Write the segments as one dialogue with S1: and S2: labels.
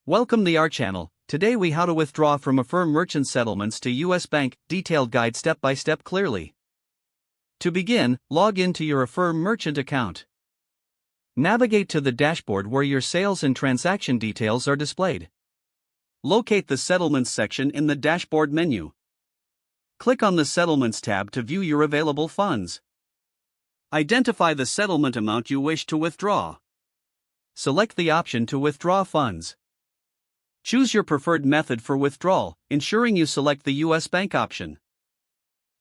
S1: Welcome to our channel. Today we how to withdraw from Affirm merchant settlements to US Bank, detailed guide step by step clearly. To begin, log into your Affirm merchant account. Navigate to the dashboard where your sales and transaction details are displayed. Locate the Settlements section in the dashboard menu. Click on the Settlements tab to view your available funds. Identify the settlement amount you wish to withdraw. Select the option to withdraw funds. Choose your preferred method for withdrawal, ensuring you select the US Bank option.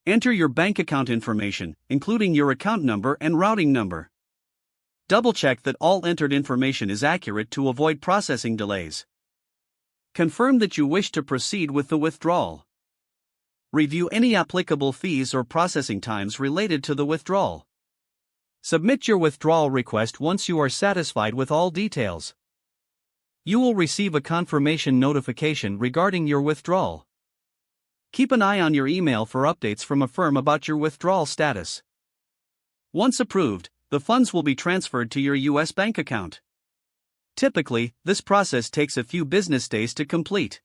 S1: Enter your bank account information, including your account number and routing number. Double-check that all entered information is accurate to avoid processing delays. Confirm that you wish to proceed with the withdrawal. Review any applicable fees or processing times related to the withdrawal. Submit your withdrawal request once you are satisfied with all details. You will receive a confirmation notification regarding your withdrawal. Keep an eye on your email for updates from Affirm about your withdrawal status. Once approved, the funds will be transferred to your US Bank account. Typically, this process takes a few business days to complete.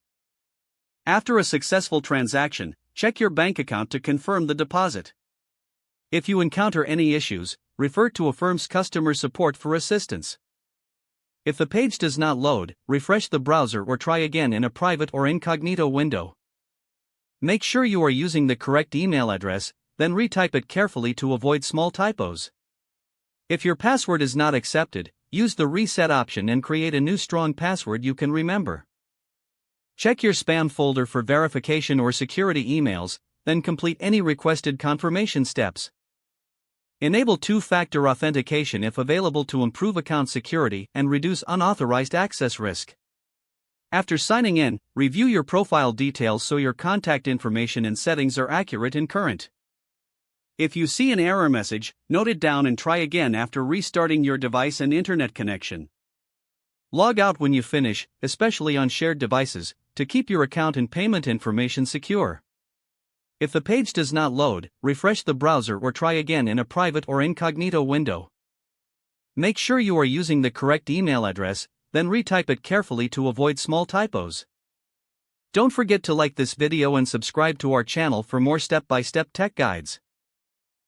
S1: After a successful transaction, check your bank account to confirm the deposit. If you encounter any issues, refer to Affirm's customer support for assistance. If the page does not load, refresh the browser or try again in a private or incognito window. Make sure you are using the correct email address, then retype it carefully to avoid small typos. If your password is not accepted, use the reset option and create a new strong password you can remember. Check your spam folder for verification or security emails, then complete any requested confirmation steps. Enable two-factor authentication if available to improve account security and reduce unauthorized access risk. After signing in, review your profile details so your contact information and settings are accurate and current. If you see an error message, note it down and try again after restarting your device and internet connection. Log out when you finish, especially on shared devices, to keep your account and payment information secure. If the page does not load, refresh the browser or try again in a private or incognito window. Make sure you are using the correct email address, then retype it carefully to avoid small typos. Don't forget to like this video and subscribe to our channel for more step-by-step tech guides.